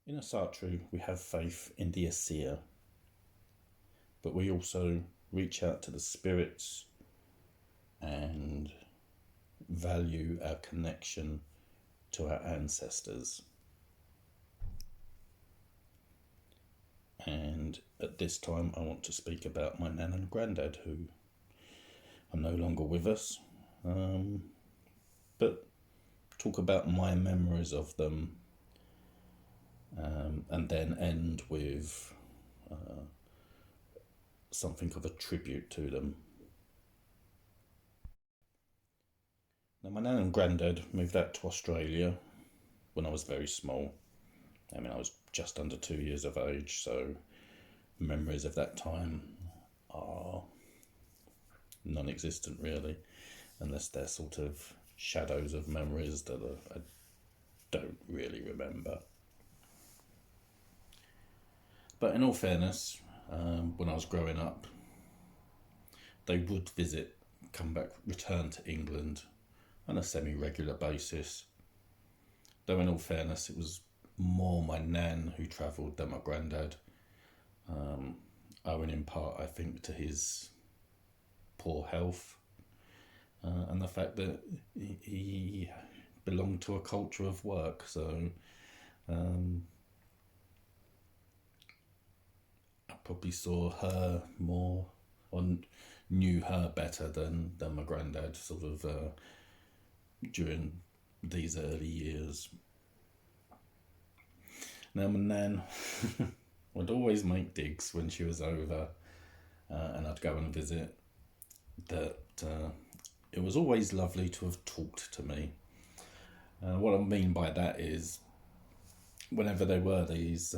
In Asatru, we have faith in the Asir, but we also reach out to the spirits and value our connection to our ancestors. And at this time, I want to speak about my nan and granddad, who are no longer with us, but talk about my memories of them, and then end with something of a tribute to them. Now, my nan and granddad moved out to Australia when I was very small. I was just under 2 years of age, so memories of that time are non-existent, really, unless they're sort of shadows of memories that I don't really remember. But in all fairness, when I was growing up, they would visit, come back, return to England on a semi-regular basis. Though in all fairness, it was more my nan who travelled than my granddad, owing in part, I think, to his poor health, and the fact that he belonged to a culture of work. So I probably saw her more, or knew her better than my granddad, sort of during these early years. Now, my nan would always make digs when she was over, and I'd go and visit, that it was always lovely to have talked to me. What I mean by that is, whenever there were these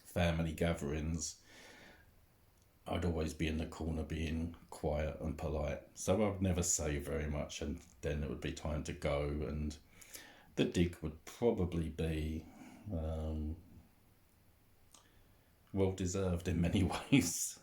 family gatherings, I'd always be in the corner being quiet and polite, so I'd never say very much, and then it would be time to go, and the dig would probably be well deserved in many ways.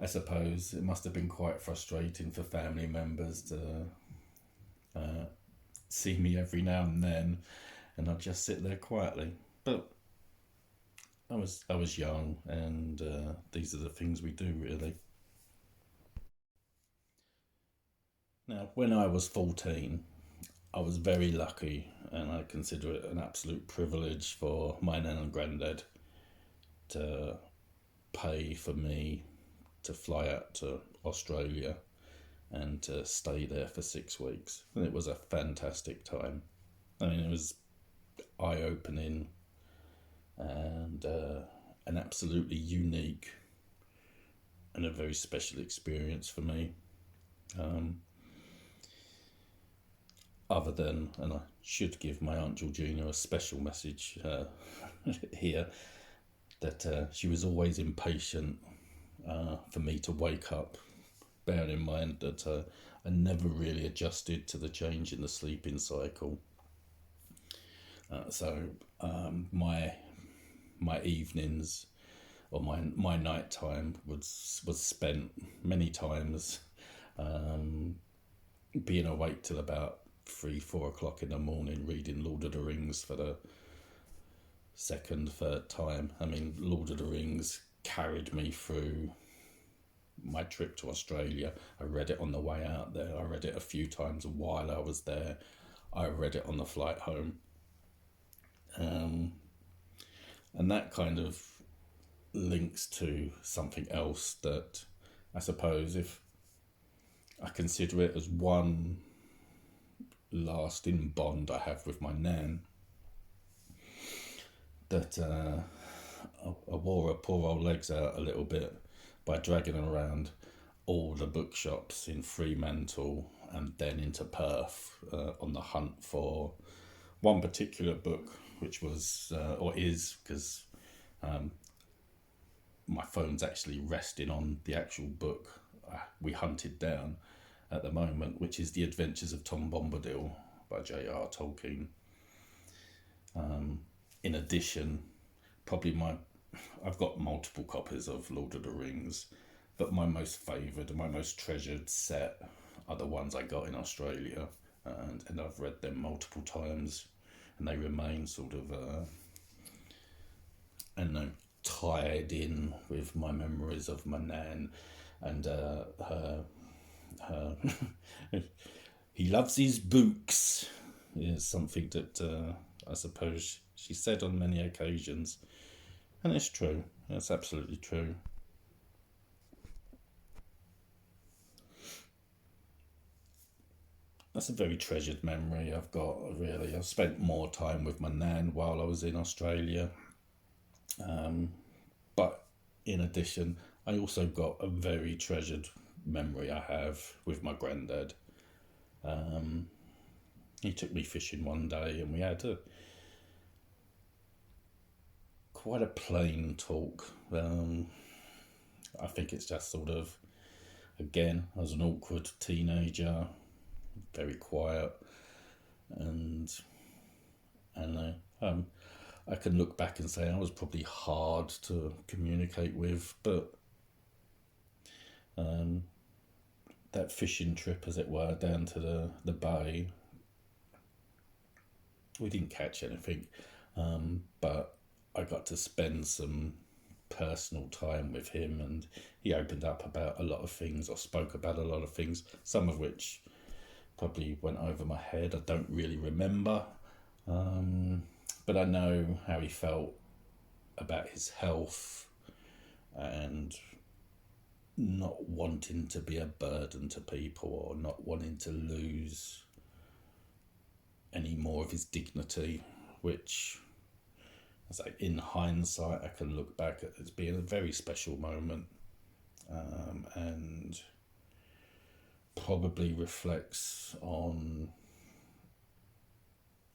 I suppose it must have been quite frustrating for family members to see me every now and then, and I'd just sit there quietly. But I was young, and these are the things we do, really. Now, when I was 14, I was very lucky, and I consider it an absolute privilege for my nan and granddad to pay for me to fly out to Australia and to stay there for 6 weeks. And it was a fantastic time. It was eye-opening and an absolutely unique and a very special experience for me. Other than, and I should give my Aunt Georgina a special message here, that she was always impatient for me to wake up, bearing in mind that I never really adjusted to the change in the sleeping cycle. So my evenings, or my night time was spent many times being awake till about 3-4 o'clock in the morning, reading Lord of the Rings for the third time. Lord of the Rings carried me through my trip to Australia. I read it on the way out there. I read it a few times while I was there. I read it on the flight home. And that kind of links to something else that I suppose, if I consider it as one lasting bond I have with my nan, that I wore her poor old legs out a little bit by dragging her around all the bookshops in Fremantle and then into Perth on the hunt for one particular book, which was, or is, because my phone's actually resting on the actual book we hunted down at the moment, which is The Adventures of Tom Bombadil by J.R. Tolkien. In addition, I've got multiple copies of Lord of the Rings, but my most favoured and my most treasured set are the ones I got in Australia, and I've read them multiple times, and they remain sort of, I don't know, tied in with my memories of my nan and her he loves his books is something that I suppose she said on many occasions, and it's true. It's absolutely true. That's a very treasured memory I've got, really. I've spent more time with my nan while I was in Australia. But in addition, I also got a very treasured memory I have with my granddad. He took me fishing one day and we had quite a plain talk. I think it's just sort of, again, I was an awkward teenager, very quiet, and I can look back and say I was probably hard to communicate with, but that fishing trip, as it were, down to the bay, we didn't catch anything, but I got to spend some personal time with him, and he opened up about a lot of things, or spoke about a lot of things, some of which probably went over my head. I don't really remember, but I know how he felt about his health and not wanting to be a burden to people, or not wanting to lose any more of his dignity, which, as in hindsight, I can look back at as being a very special moment, and probably reflects on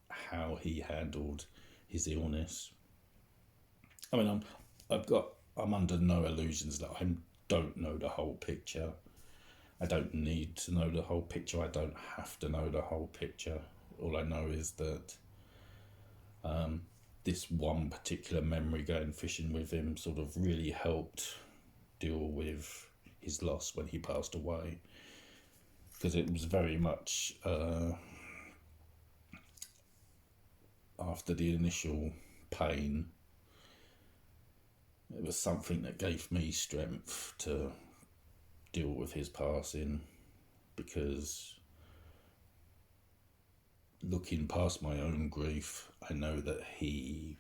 how he handled his illness. I mean, I'm under no illusions that I don't know the whole picture. I don't need to know the whole picture. I don't have to know the whole picture. All I know is that this one particular memory, going fishing with him, sort of really helped deal with his loss when he passed away, because it was very much after the initial pain, it was something that gave me strength to deal with his passing, because looking past my own grief, I know that he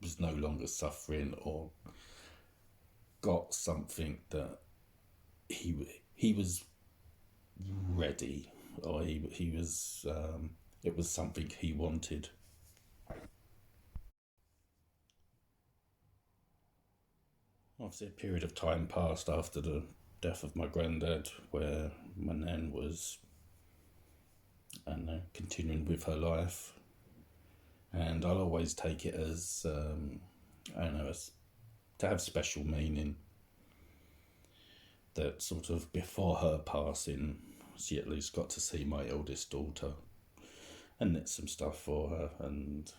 was no longer suffering, or got something that he was ready, or he was it was something he wanted. Obviously, a period of time passed after the death of my granddad, where my nan was, I don't know, continuing with her life, and I'll always take it as I don't know, as to have special meaning. That sort of before her passing, she at least got to see my eldest daughter and knit some stuff for her, and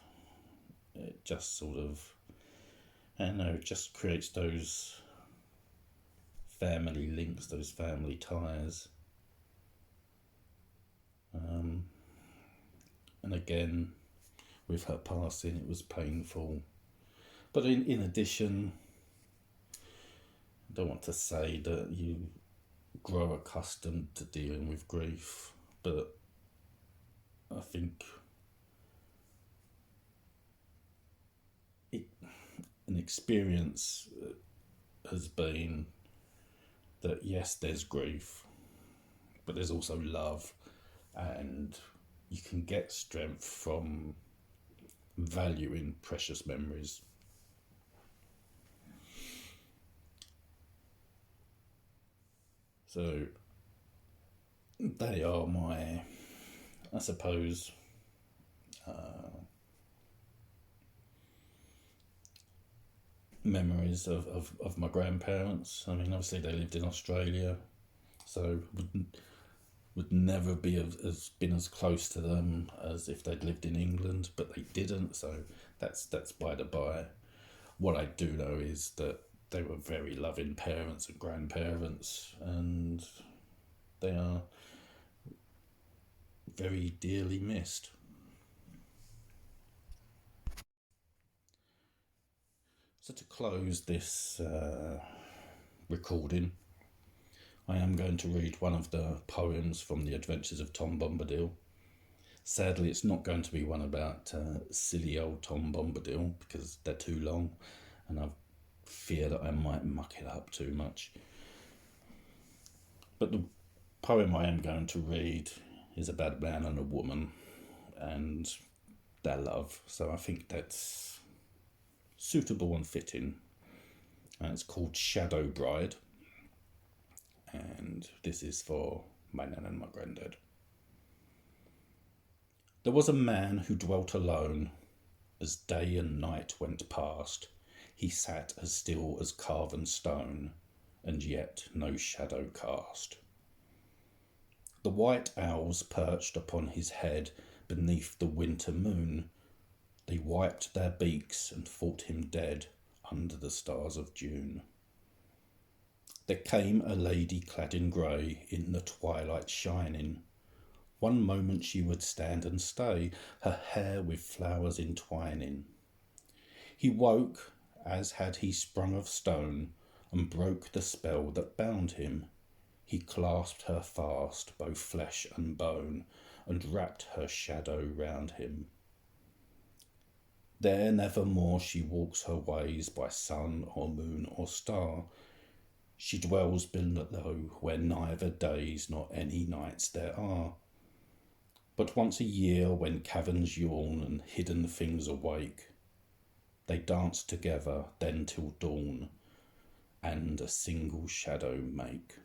it just sort of, I don't know, it just creates those family links, those family ties. And again, with her passing, it was painful. But in addition, I don't want to say that you grow accustomed to dealing with grief, but I think an experience has been that yes, there's grief, but there's also love, and you can get strength from valuing precious memories. So they are my, I suppose, memories of my grandparents. I mean, obviously they lived in Australia, so would never be been as close to them as if they'd lived in England, but they didn't, so that's by the by. What I do know is that they were very loving parents and grandparents, and they are very dearly missed. So to close this recording, I am going to read one of the poems from the Adventures of Tom Bombadil. Sadly, it's not going to be one about silly old Tom Bombadil because they're too long and I fear that I might muck it up too much. But the poem I am going to read is about a man and a woman and their love, so I think that's suitable and fitting. And it's called Shadow Bride, and this is for my nan and my granddad. There was a man who dwelt alone. As day and night went past, he sat as still as carven stone, and yet no shadow cast. The white owls perched upon his head beneath the winter moon. They wiped their beaks and thought him dead under the stars of June. There came a lady clad in grey, in the twilight shining. One moment she would stand and stay, her hair with flowers entwining. He woke, as had he sprung of stone, and broke the spell that bound him. He clasped her fast, both flesh and bone, and wrapped her shadow round him. There nevermore she walks her ways by sun or moon or star. She dwells below where neither days nor any nights there are. But once a year when caverns yawn and hidden things awake, they dance together then till dawn, and a single shadow make.